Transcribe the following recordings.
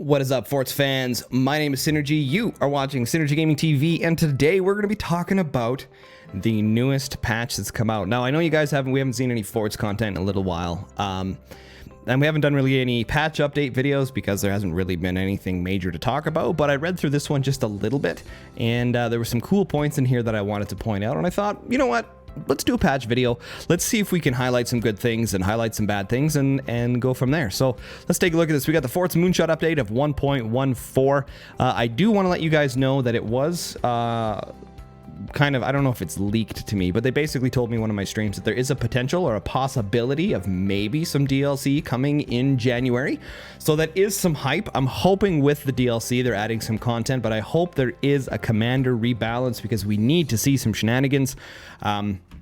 What is up, Forts fans? My name is Synergy. You are watching SynergyGamingTV, and today we're going to be talking about the newest patch that's come out. Now, I know you guys we haven't seen any Forts content in a little while, and we haven't done really any patch update videos because there hasn't really been anything major to talk about, but I read through this one just a little bit, and there were some cool points in here that I wanted to point out, and I thought, you know what? Let's do a patch video. Let's see if we can highlight some good things and highlight some bad things and go from there. So let's take a look at this. We got the Forts Moonshot update of 1.14. I do want to let you guys know that it was kind of, I don't know if it's leaked to me, but they basically told me in one of my streams that there is a potential or a possibility of maybe some DLC coming in January. So that is some hype. I'm hoping with the DLC they're adding some content, but I hope there is a commander rebalance because we need to see some shenanigans.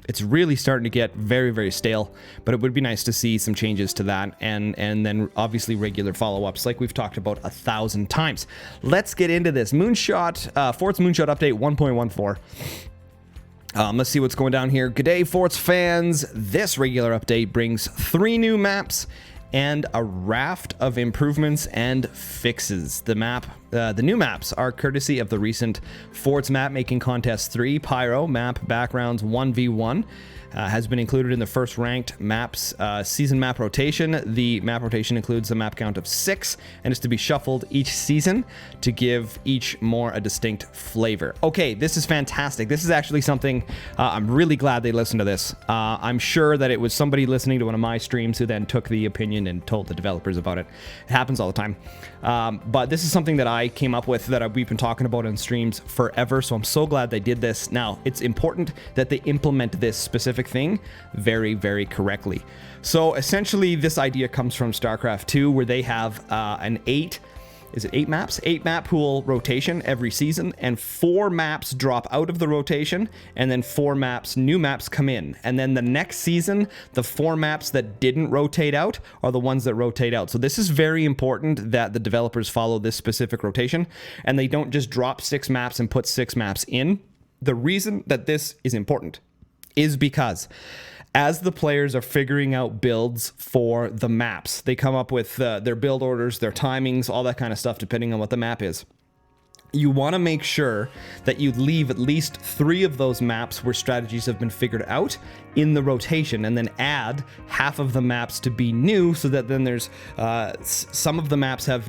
It's really starting to get very, very stale, but it would be nice to see some changes to that, and then obviously regular follow-ups like we've talked about 1,000 times. Let's get into this. Moonshot, Forts Moonshot update 1.14. Let's see what's going down here. G'day, Forts fans. This regular update brings 3 new maps and a raft of improvements and fixes. The new maps are courtesy of the recent Forts Map Making Contest 3 Pyro Map Backgrounds 1v1. Has been included in the first ranked maps season map rotation. The map rotation includes a map count of 6 and is to be shuffled each season to give each more a distinct flavor. Okay, this is fantastic. This is actually something I'm really glad they listened to this. I'm sure that it was somebody listening to one of my streams who then took the opinion and told the developers about it. It happens all the time. But this is something that I came up with that we've been talking about on streams forever, so I'm so glad they did this. Now, it's important that they implement this specific thing very, very correctly. So essentially this idea comes from StarCraft 2, where they have an 8 map pool rotation every season, and 4 maps drop out of the rotation, and then 4 new maps come in, and then the next season the 4 maps that didn't rotate out are the ones that rotate out. So this is very important that the developers follow this specific rotation and they don't just drop 6 maps and put 6 maps in. The reason that this is important is because as the players are figuring out builds for the maps, they come up with their build orders, their timings, all that kind of stuff, depending on what the map is. You want to make sure that you leave at least 3 of those maps where strategies have been figured out in the rotation, and then add half of the maps to be new, so that then there's some of the maps have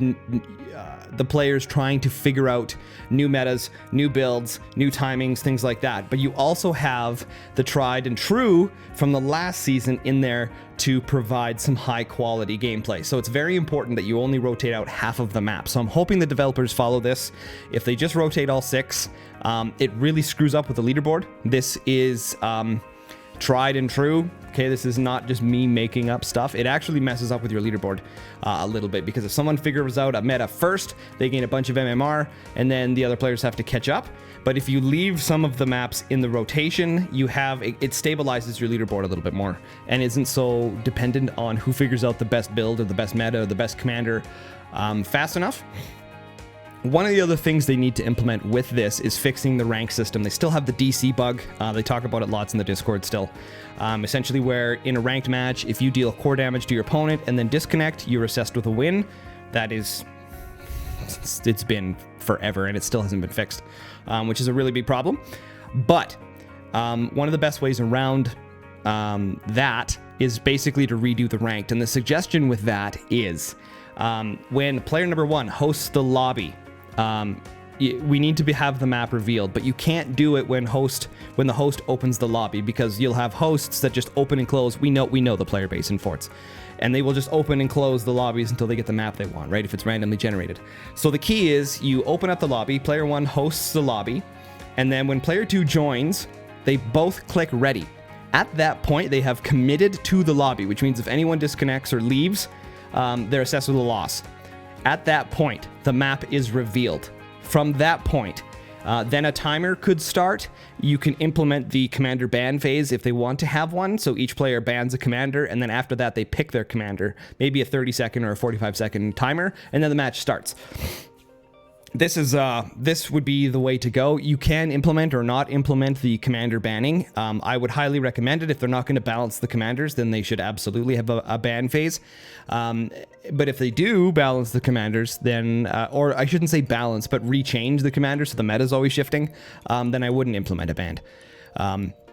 the players trying to figure out new metas, new builds, new timings, things like that. But you also have the tried and true from the last season in there to provide some high quality gameplay. So it's very important that you only rotate out half of the map. So I'm hoping the developers follow this. If they just rotate all 6, it really screws up with the leaderboard. This is tried and true. Okay, this is not just me making up stuff. It actually messes up with your leaderboard a little bit, because if someone figures out a meta first, they gain a bunch of MMR, and then the other players have to catch up. But if you leave some of the maps in the rotation, you have it stabilizes your leaderboard a little bit more and isn't so dependent on who figures out the best build or the best meta or the best commander fast enough. One of the other things they need to implement with this is fixing the rank system. They still have the DC bug. They talk about it lots in the Discord still. Essentially where in a ranked match, if you deal core damage to your opponent and then disconnect, you're assessed with a win. That is, it's been forever and it still hasn't been fixed, which is a really big problem. But one of the best ways around that is basically to redo the ranked. And the suggestion with that is when player number 1 hosts the lobby, we need to have the map revealed, but you can't do it when the host opens the lobby, because you'll have hosts that just open and close. We know the player base in Forts, and they will just open and close the lobbies until they get the map they want, right? If it's randomly generated. So the key is you open up the lobby, player 1 hosts the lobby, and then when player 2 joins, they both click ready. At that point, they have committed to the lobby, which means if anyone disconnects or leaves, they're assessed with a loss. At that point, the map is revealed. From that point, then a timer could start. You can implement the commander ban phase if they want to have one. So each player bans a commander, and then after that, they pick their commander. Maybe a 30-second or a 45-second timer, and then the match starts. this would be the way to go. You can implement or not implement the commander banning. I would highly recommend it. If they're not going to balance the commanders, then they should absolutely have a ban phase. But if they do balance the commanders, then, or I shouldn't say balance, but rechange the commanders so the meta is always shifting, then I wouldn't implement a ban.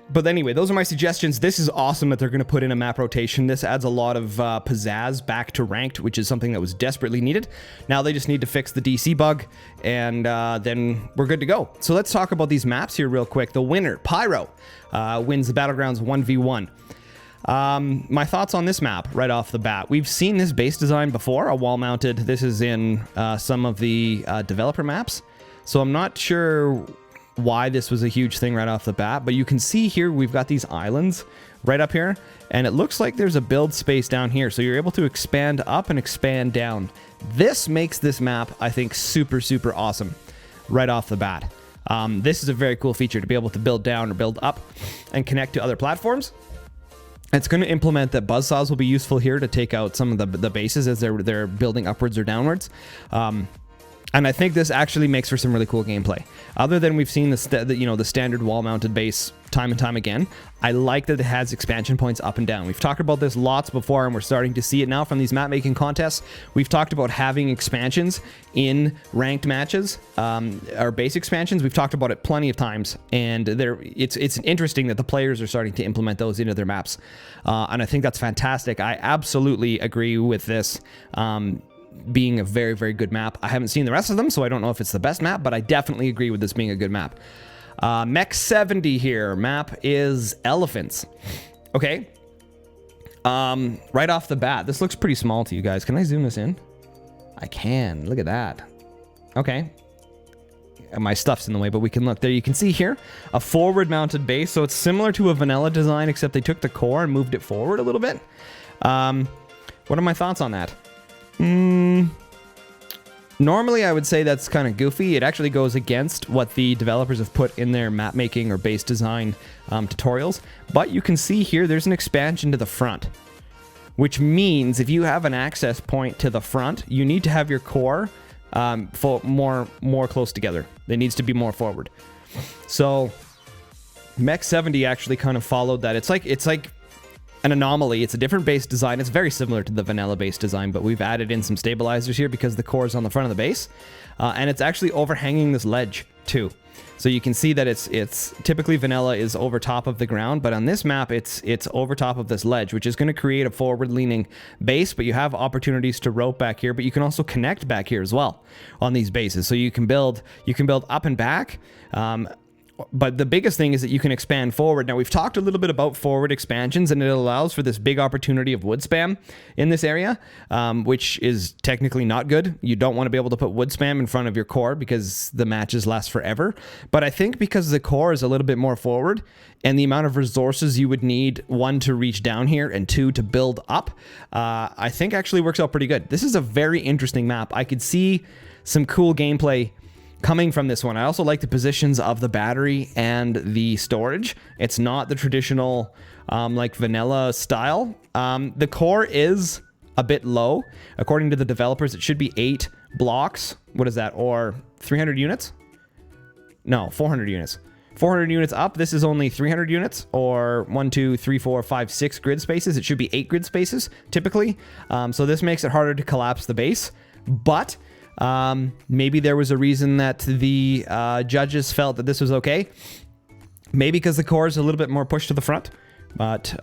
But anyway, those are my suggestions. This is awesome that they're going to put in a map rotation. This adds a lot of pizzazz back to ranked, which is something that was desperately needed. Now they just need to fix the DC bug, and then we're good to go. So let's talk about these maps here real quick. The winner, Pyro, wins the Battlegrounds 1v1. My thoughts on this map right off the bat. We've seen this base design before, a wall-mounted. This is in some of the developer maps. So I'm not sure why this was a huge thing right off the bat, but you can see here we've got these islands right up here, and it looks like there's a build space down here, so you're able to expand up and expand down. This makes this map, I think, super awesome right off the bat. This is a very cool feature to be able to build down or build up and connect to other platforms. It's going to implement that buzzsaws will be useful here to take out some of the bases as they're building upwards or downwards. And I think this actually makes for some really cool gameplay. Other than we've seen the standard wall-mounted base time and time again, I like that it has expansion points up and down. We've talked about this lots before, and we're starting to see it now from these map-making contests. We've talked about having expansions in ranked matches, or base expansions. We've talked about it plenty of times, and it's interesting that the players are starting to implement those into their maps. And I think that's fantastic. I absolutely agree with this. Being a very good map. I haven't seen the rest of them, so I don't know if it's the best map, but I definitely agree with this being a good map. Mech 70 here. Map is elephants. Okay. Right off the bat, this looks pretty small to you guys. Can I zoom this in? I can. Look at that. Okay. My stuff's in the way, but we can look. There you can see here a forward mounted base, so it's similar to a vanilla design, except they took the core and moved it forward a little bit. What are my thoughts on that? Normally I would say that's kind of goofy. It actually goes against what the developers have put in their map making or base design tutorials. But you can see here there's an expansion to the front, which means if you have an access point to the front, you need to have your core more close together. It needs to be more forward. So Mech 70 actually kind of followed that. It's like an anomaly. It's a different base design. It's very similar to the vanilla base design, but we've added in some stabilizers here because the core is on the front of the base, and it's actually overhanging this ledge too. So you can see that it's typically vanilla is over top of the ground, but on this map it's over top of this ledge, which is going to create a forward-leaning base. But you have opportunities to rope back here, but you can also connect back here as well on these bases. So you can build up and back. But the biggest thing is that you can expand forward. Now, we've talked a little bit about forward expansions, and it allows for this big opportunity of wood spam in this area, which is technically not good. You don't want to be able to put wood spam in front of your core because the matches last forever. But I think because the core is a little bit more forward and the amount of resources you would need, one, to reach down here, and two, to build up, I think actually works out pretty good. This is a very interesting map. I could see some cool gameplay coming from this one. I also like the positions of the battery and the storage. It's not the traditional like vanilla style. The core is a bit low. According to the developers, it should be 8 blocks. What is that? Or 300 units? No, 400 units. 400 units up. This is only 300 units, or 1, 2, 3, 4, 5, 6 grid spaces. It should be 8 grid spaces typically. So this makes it harder to collapse the base, but maybe there was a reason that the judges felt that this was okay. Maybe because the core is a little bit more pushed to the front. But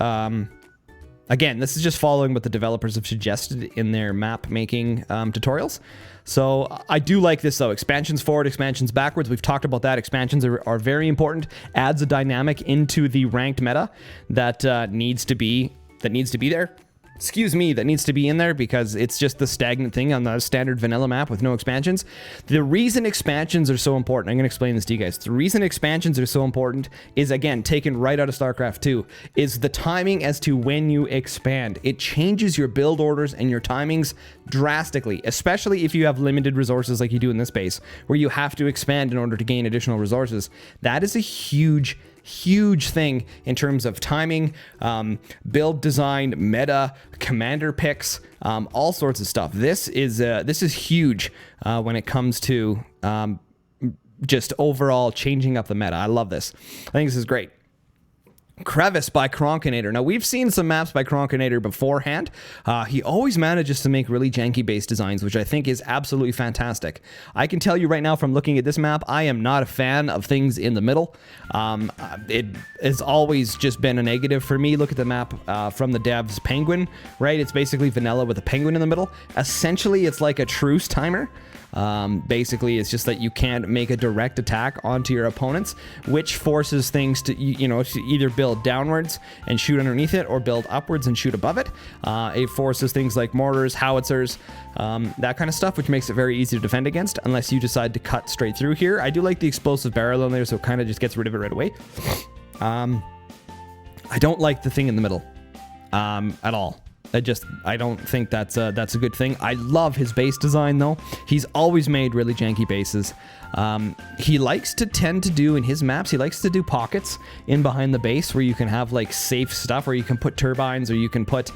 again, this is just following what the developers have suggested in their map making tutorials. So I do like this though. Expansions forward, expansions backwards. We've talked about that. Expansions are very important. Adds a dynamic into the ranked meta that needs to be there. Excuse me, that needs to be in there because it's just the stagnant thing on the standard vanilla map with no expansions. The reason expansions are so important, I'm going to explain this to you guys. The reason expansions are so important is, again, taken right out of StarCraft 2, is the timing as to when you expand. It changes your build orders and your timings drastically, especially if you have limited resources like you do in this base, where you have to expand in order to gain additional resources. That is a huge huge thing in terms of timing, build design, meta, commander picks, all sorts of stuff. This is huge when it comes to just overall changing up the meta. I love this. I think this is great. Crevice by Kronkinator. Now, we've seen some maps by Kronkinator beforehand. He always manages to make really janky base designs, which I think is absolutely fantastic. I can tell you right now from looking at this map, I am not a fan of things in the middle. It has always just been a negative for me. Look at the map from the devs Penguin, right? It's basically vanilla with a penguin in the middle. Essentially, it's like a truce timer. Basically, it's just that you can't make a direct attack onto your opponents, which forces things to, to either build downwards and shoot underneath it or build upwards and shoot above it. It forces things like mortars, howitzers, that kind of stuff, which makes it very easy to defend against unless you decide to cut straight through here. I do like the explosive barrel in there, so it kind of just gets rid of it right away. I don't like the thing in the middle at all. I don't think that's a good thing. I love his base design though. He's always made really janky bases. He likes to tend to do in his maps, he likes to do pockets in behind the base where you can have like safe stuff, where you can put turbines or you can put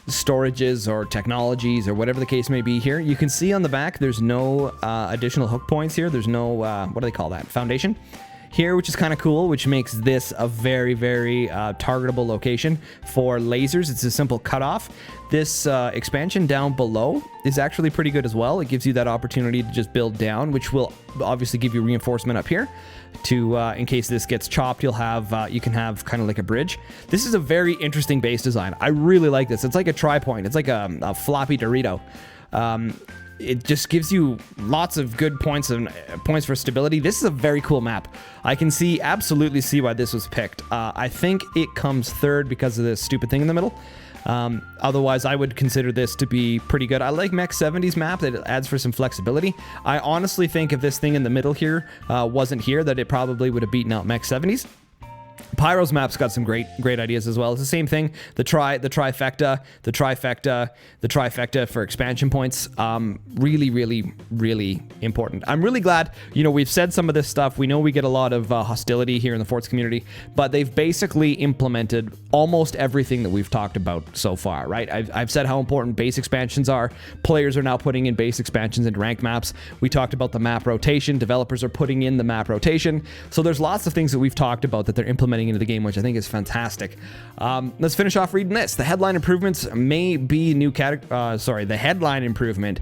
storages or technologies or whatever the case may be here. You can see on the back there's no additional hook points here. There's no, what do they call that? Foundation here, which is kind of cool, which makes this a very, very targetable location for lasers. It's a simple cutoff. This expansion down below is actually pretty good as well. It gives you that opportunity to just build down, which will obviously give you reinforcement up here to, in case this gets chopped, you can have kind of like a bridge. This is a very interesting base design. I really like this. It's like a tri-point. It's like a floppy Dorito. It just gives you lots of good points for stability. This is a very cool map. I can absolutely see why this was picked. I think it comes third because of this stupid thing in the middle. Otherwise, I would consider this to be pretty good. I like Mech 70's map. That adds for some flexibility. I honestly think if this thing in the middle here wasn't here, that it probably would have beaten out Mech 70's. Pyro's map's got some great ideas as well. It's the same thing. The trifecta for expansion points. Really, really, really important. I'm really glad, we've said some of this stuff. We know we get a lot of hostility here in the Forts community, but they've basically implemented almost everything that we've talked about so far, right? I've said how important base expansions are. Players are now putting in base expansions into ranked maps. We talked about the map rotation. Developers are putting in the map rotation. So there's lots of things that we've talked about that they're implementing into the game, which I think is fantastic. Let's finish off reading this. The headline improvements may be the headline improvement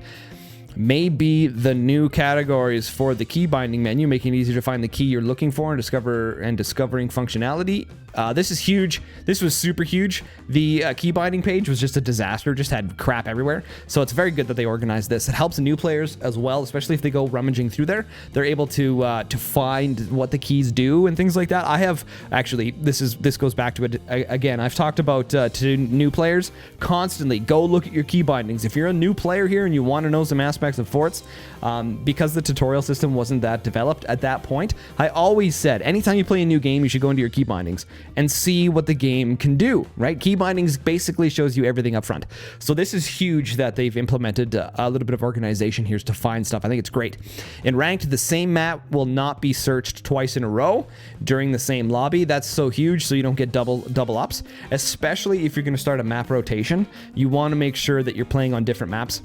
may be the new categories for the key binding menu, making it easier to find the key you're looking for and discovering functionality. This is huge. This was super huge. The key binding page was just a disaster, just had crap everywhere. So it's very good that they organized this. It helps new players as well, especially if they go rummaging through there. They're able to find what the keys do and things like that. I have actually, this goes back to it again. I've talked about to new players constantly, go look at your key bindings. If you're a new player here and you want to know some aspects of Forts, because the tutorial system wasn't that developed at that point, I always said anytime you play a new game, you should go into your key bindings and see what the game can do, right? Key bindings basically shows you everything up front. So this is huge that they've implemented a little bit of organization here to find stuff. I think it's great. In ranked, the same map will not be searched twice in a row during the same lobby. That's so huge, so you don't get double ups, especially if you're going to start a map rotation. You want to make sure that you're playing on different maps.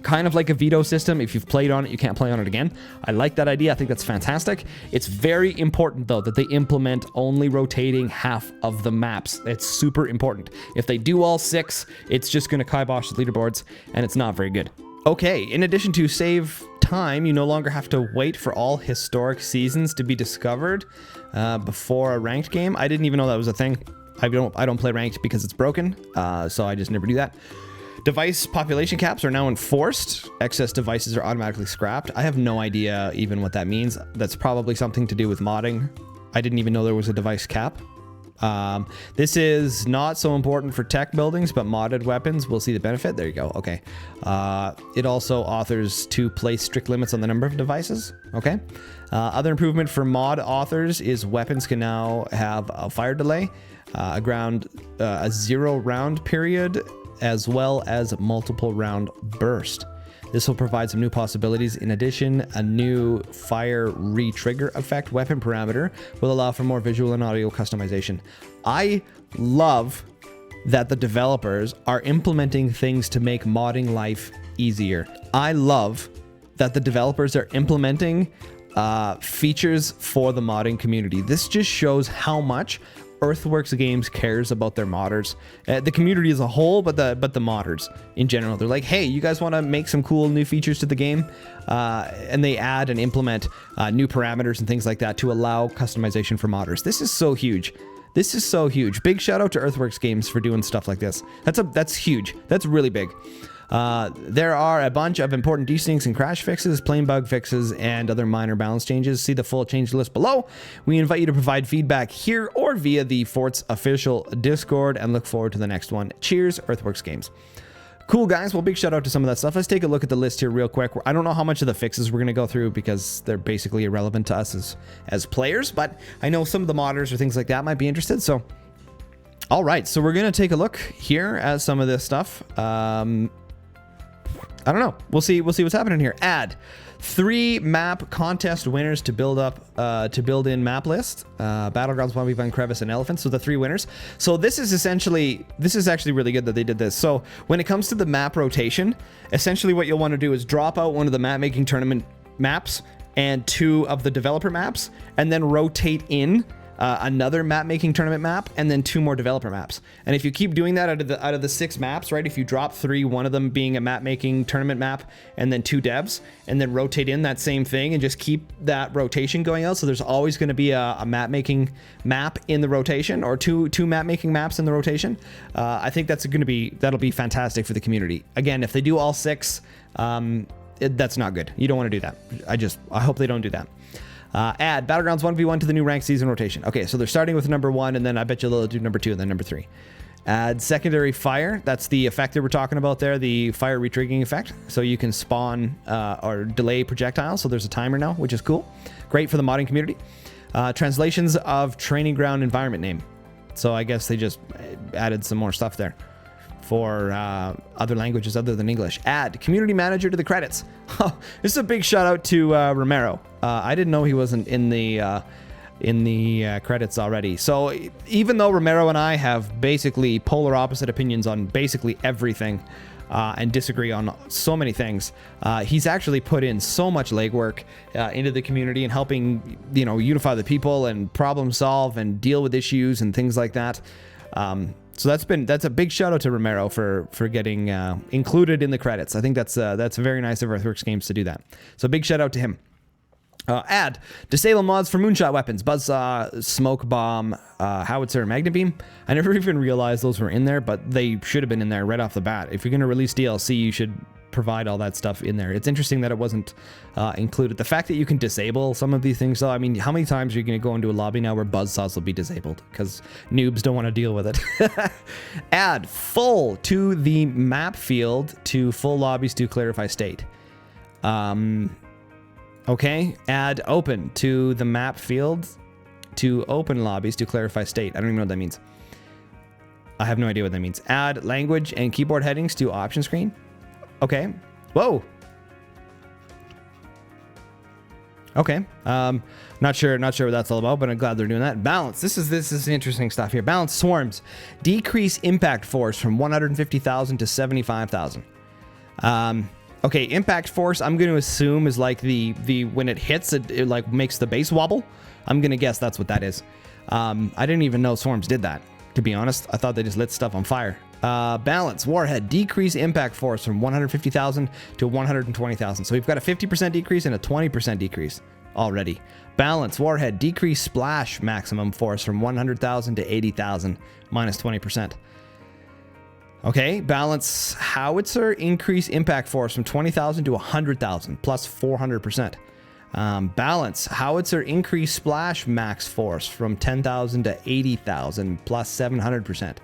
Kind of like a veto system. If you've played on it, you can't play on it again. I like that idea. I think that's fantastic. It's very important, though, that they implement only rotating half of the maps. It's super important. If they do all 6, it's just going to kibosh the leaderboards, and it's not very good. Okay, in addition to save time, you no longer have to wait for all historic seasons to be discovered before a ranked game. I didn't even know that was a thing. I don't play ranked because it's broken, so I just never do that. Device population caps are now enforced. Excess devices are automatically scrapped. I have no idea even what that means. That's probably something to do with modding. I didn't even know there was a device cap. This is not so important for tech buildings, but modded weapons will see the benefit. There you go. Okay. It also authors to place strict limits on the number of devices. Okay. Other improvement for mod authors is weapons can now have a fire delay, a 0 round period, as well as multiple round burst. This will provide some new possibilities. In addition, a new fire re-trigger effect weapon parameter will allow for more visual and audio customization. I love that the developers are implementing things to make modding life easier. I love that the developers are implementing features for the modding community. This just shows how much Earthworks Games cares about their modders, the community as a whole, but the modders in general. They're like, hey, you guys want to make some cool new features to the game, and they add and implement new parameters and things like that to allow customization for modders. This is so huge. This is so huge. Big shout out to Earthworks Games for doing stuff like this. That's huge. That's really big. There are a bunch of important desyncs and crash fixes, plain bug fixes, and other minor balance changes. See the full change list below. We invite you to provide feedback here or via the Forts official Discord, and look forward to the next one. Cheers, Earthworks Games. Cool, guys. Well, big shout out to some of that stuff. Let's take a look at the list here real quick. I don't know how much of the fixes we're going to go through because they're basically irrelevant to us as players, but I know some of the modders or things like that might be interested. So, all right. So we're going to take a look here at some of this stuff. I don't know. We'll see what's happening here. Add 3 map contest winners to build in map list. Battlegrounds, 1v1, Crevice, and Elephant. So the 3 winners. So this is actually really good that they did this. So when it comes to the map rotation, essentially what you'll want to do is drop out one of the map making tournament maps and 2 of the developer maps, and then rotate in another map making tournament map, and then 2 more developer maps. And if you keep doing that out of the 6 maps, right? If you drop 3, one of them being a map making tournament map, and then 2 devs, and then rotate in that same thing, and just keep that rotation going out. So there's always going to be a map making map in the rotation, or two map making maps in the rotation. I think that'll be fantastic for the community. Again, if they do all 6, that's not good. You don't want to do that. I hope they don't do that. Add Battlegrounds 1v1 to the new ranked season rotation. Okay, so they're starting with number 1, and then I bet you they'll do number 2 and then number 3. Add secondary fire. That's the effect that we're talking about there, the fire retriggering effect. So you can spawn or delay projectiles. So there's a timer now, which is cool. Great for the modding community. Translations of training ground environment name. So I guess they just added some more stuff there for other languages other than English. Add community manager to the credits. This is a big shout out to Romero. I didn't know he wasn't in the credits already. So even though Romero and I have basically polar opposite opinions on basically everything and disagree on so many things, he's actually put in so much legwork into the community and helping, unify the people and problem solve and deal with issues and things like that. So that's a big shout out to Romero for getting included in the credits. I think that's very nice of Earthworks Games to do that. So big shout out to him. Add disable mods for Moonshot weapons, Buzzsaw, Smoke Bomb, Howitzer, and Magnet Beam. I never even realized those were in there, but they should have been in there right off the bat. If you're going to release DLC, you should provide all that stuff in there. It's interesting that it wasn't included. The fact that you can disable some of these things, though, I mean, how many times are you going to go into a lobby now where buzzsaws will be disabled? Because noobs don't want to deal with it. Add full to the map field to full lobbies to clarify state. Okay, add open to the map field to open lobbies to clarify state. I don't even know what that means. I have no idea what that means. Add language and keyboard headings to option screen. Okay. Whoa. Okay. Not sure what that's all about, but I'm glad they're doing that. Balance. This is interesting stuff here. Balance swarms. Decrease impact force from 150,000 to 75,000. Okay, impact force, I'm going to assume is like the when it hits, it like makes the base wobble. I'm going to guess that's what that is. I didn't even know swarms did that, to be honest. I thought they just lit stuff on fire. Balance, warhead, decrease impact force from 150,000 to 120,000. So we've got a 50% decrease and a 20% decrease already. Balance, warhead, decrease splash maximum force from 100,000 to 80,000, minus 20%. Okay, balance howitzer, increase impact force from 20,000 to 100,000, plus 400%. Balance howitzer, increase splash max force from 10,000 to 80,000, plus 700%.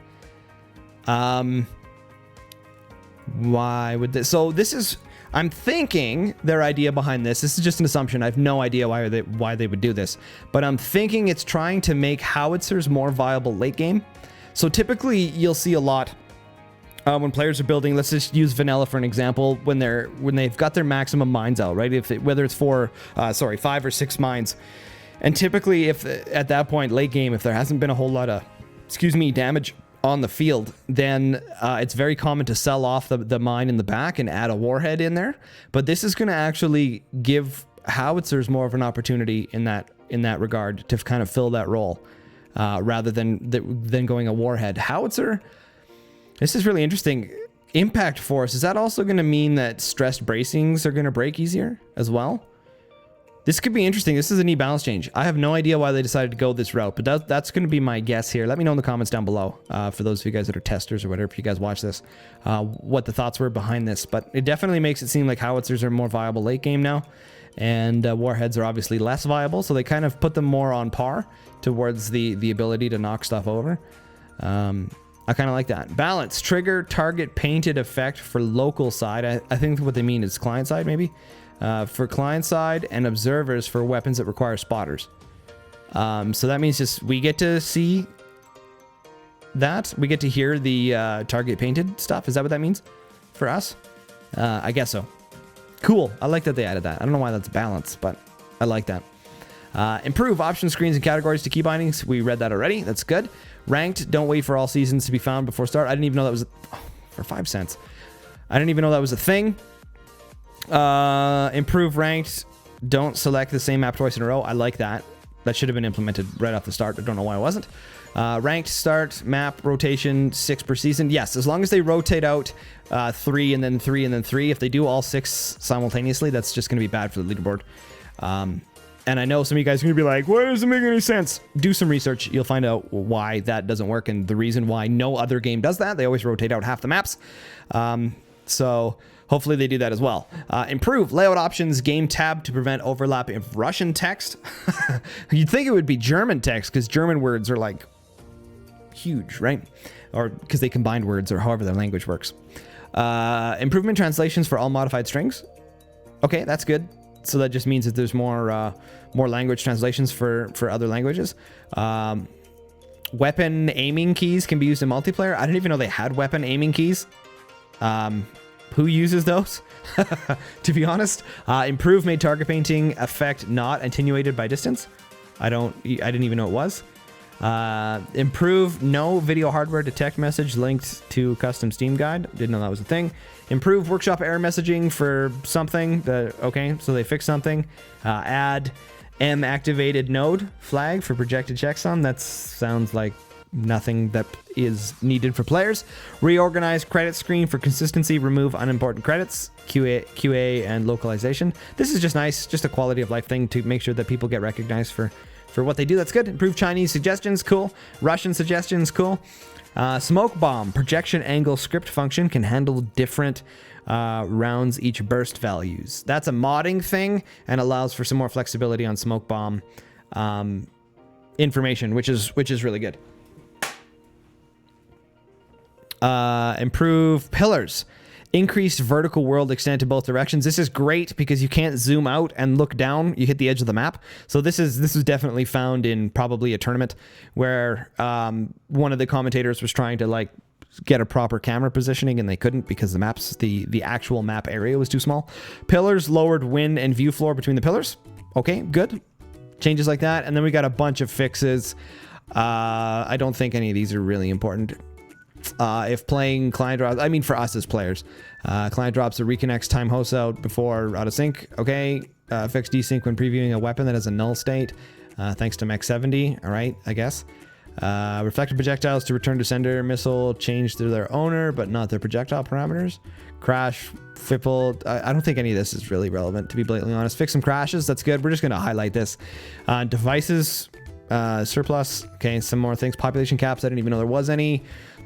Why would this? So this is, I'm thinking their idea behind this is just an assumption. I have no idea why they would do this, but I'm thinking it's trying to make howitzers more viable late game. So typically you'll see a lot When players are building, let's just use vanilla for an example. When they've got their maximum mines out, right? Whether it's 5 or 6 mines, and typically if at that point late game, if there hasn't been a whole lot of, damage on the field, then it's very common to sell off the mine in the back and add a warhead in there. But this is going to actually give howitzers more of an opportunity in that regard to kind of fill that role, rather than going a warhead. Howitzer, this is really interesting. Impact force, is that also going to mean that stressed bracings are going to break easier as well? This could be interesting. This is a neat balance change. I have no idea why they decided to go this route, but that's going to be my guess here. Let me know in the comments down below, for those of you guys that are testers or whatever, if you guys watch this, what the thoughts were behind this. But it definitely makes it seem like howitzers are more viable late game now, and warheads are obviously less viable, so they kind of put them more on par towards the ability to knock stuff over. I kind of like that. Balance, trigger, target painted effect for local side. I think what they mean is client side, maybe. For client side, and observers for weapons that require spotters. So that means just we get to see that. We get to hear the target painted stuff. Is that what that means for us? I guess so. Cool. I like that they added that. I don't know why that's balanced, but I like that. Improve option screens and categories to key bindings. We read that already. That's good. Ranked, don't wait for all seasons to be found before start. I didn't even know that was for 5 cents. I didn't even know that was a thing. Improve ranked, don't select the same map twice in a row. I like that. That should have been implemented right off the start. I don't know why it wasn't. Ranked start, map rotation, 6 per season. Yes, as long as they rotate out 3 and then 3 and then 3. If they do all 6 simultaneously, that's just going to be bad for the leaderboard. And I know some of you guys are going to be like, why doesn't it make any sense? Do some research. You'll find out why that doesn't work and the reason why no other game does that. They always rotate out half the maps. So hopefully they do that as well. Improve layout options, game tab to prevent overlap of Russian text. You'd think it would be German text because German words are like huge, right? Or because they combined words or however their language works. Improvement translations for all modified strings. Okay, that's good. So that just means that there's more language translations for other languages. Weapon aiming keys can be used in multiplayer. I didn't even know they had weapon aiming keys. Who uses those? To be honest. Improve made target painting effect not attenuated by distance. I didn't even know it was. Improve no video hardware detect message linked to custom Steam guide. Didn't know that was a thing. Improve workshop error messaging for something. Okay, so they fixed something. Add M activated node flag for projected checksum. That sounds like nothing that is needed for players. Reorganize credit screen for consistency. Remove unimportant credits. QA and localization. This is just nice. Just a quality of life thing to make sure that people get recognized for what they do. That's good. Improve Chinese suggestions. Cool. Russian suggestions. Cool. Smoke bomb projection angle script function can handle different rounds each burst values. That's a modding thing and allows for some more flexibility on smoke bomb information, which is really good. Improve pillars. Increased vertical world extent to both directions. This is great because you can't zoom out and look down. You hit the edge of the map. So this is definitely found in probably a tournament where one of the commentators was trying to like get a proper camera positioning and they couldn't because the actual map area was too small. Pillars lowered wind and view floor between the pillars. Okay, good. Changes like that. And then we got a bunch of fixes. I don't think any of these are really important. If playing client drops, I mean for us as players, client drops or reconnects time hosts out before out of sync. Okay, fix desync when previewing a weapon that has a null state. Thanks to Mech 70. All right, I guess. Reflected projectiles to return to sender missile change to their owner, but not their projectile parameters. Crash, Fipple. I don't think any of this is really relevant, to be blatantly honest. Fix some crashes. That's good. We're just going to highlight this. Devices, surplus. Okay, some more things. Population caps. I didn't even know there was any.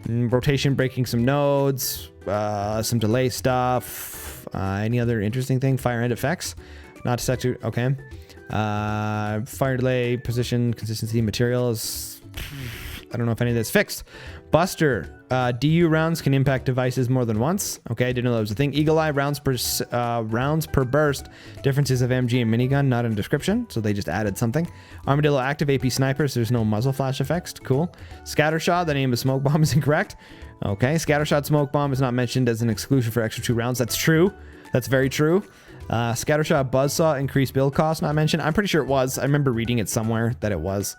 Rotation breaking some nodes, some delay stuff. Any other interesting thing? Fire end effects. Not set to. Okay. Fire delay, position, consistency, materials. I don't know if any of this fixed. Buster, DU rounds can impact devices more than once. Okay, I didn't know that was a thing. Eagle Eye, rounds per burst. Differences of MG and minigun, not in description, so they just added something. Armadillo, active AP sniper, so there's no muzzle flash effects. Cool. Scattershot, the name of smoke bomb is incorrect. Okay, Scattershot smoke bomb is not mentioned as an exclusion for extra 2 rounds. That's true. That's very true. Scattershot buzzsaw, increased build cost, not mentioned. I'm pretty sure it was. I remember reading it somewhere that it was.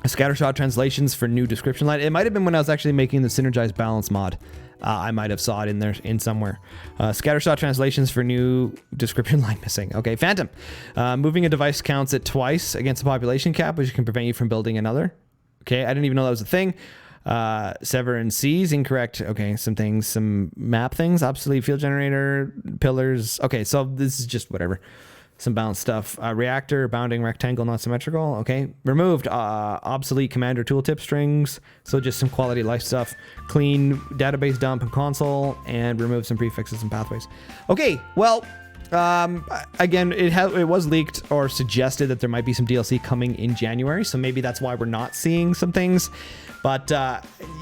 Scattershot translations for new description line. It might have been when I was actually making the synergized balance mod. I might have saw it in there in somewhere. Scattershot translations for new description line missing. Okay, Phantom. Moving a device counts it twice against the population cap, which can prevent you from building another. Okay, I didn't even know that was a thing. Sever and seize, incorrect. Okay, some things, some map things, obsolete field generator, pillars. Okay, so this is just whatever. Some balanced stuff. Reactor, bounding rectangle, not symmetrical. Okay, removed. Obsolete commander tooltip strings. So just some quality of life stuff. Clean database dump and console, and remove some prefixes and pathways. Okay, well, again, it was leaked or suggested that there might be some DLC coming in January, so maybe that's why we're not seeing some things. But,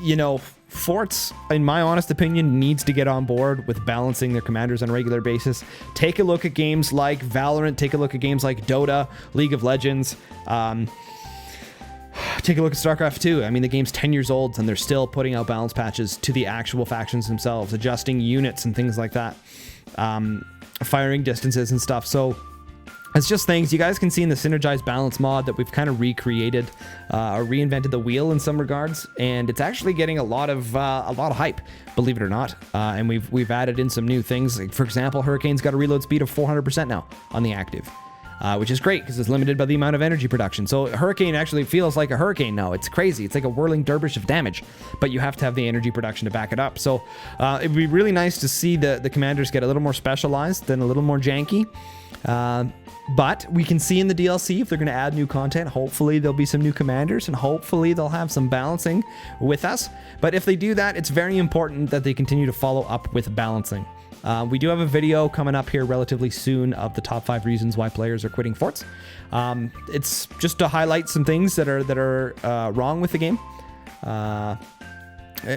you know, Forts, in my honest opinion, needs to get on board with balancing their commanders on a regular basis. Take a look at games like Valorant. Take a look at games like Dota, League of Legends. Take a look at StarCraft 2. I mean, the game's 10 years old, and they're still putting out balance patches to the actual factions themselves, adjusting units and things like that. Firing distances and stuff. So it's just things you guys can see in the synergized balance mod that we've kind of recreated or reinvented the wheel in some regards, and it's actually getting a lot of hype, believe it or not. And we've added in some new things. Like, for example, Hurricane's got a reload speed of 400% now on the active, which is great because it's limited by the amount of energy production. So Hurricane actually feels like a hurricane now. It's crazy. It's like a whirling dervish of damage, but you have to have the energy production to back it up. So it'd be really nice to see the commanders get a little more specialized and a little more janky. But we can see in the DLC if they're going to add new content, hopefully there'll be some new commanders and hopefully they'll have some balancing with us. But if they do that, it's very important that they continue to follow up with balancing. We do have a video coming up here relatively soon of the top 5 reasons why players are quitting Forts. It's just to highlight some things that are wrong with the game.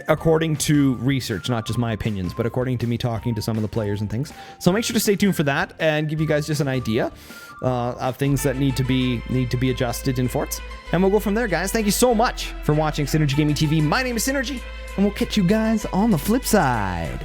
According to research, not just my opinions, but according to me talking to some of the players and things. So make sure to stay tuned for that and give you guys just an idea of things that need to be adjusted in Forts. And we'll go from there, guys. Thank you so much for watching Synergy Gaming TV. My name is Synergy, and we'll catch you guys on the flip side.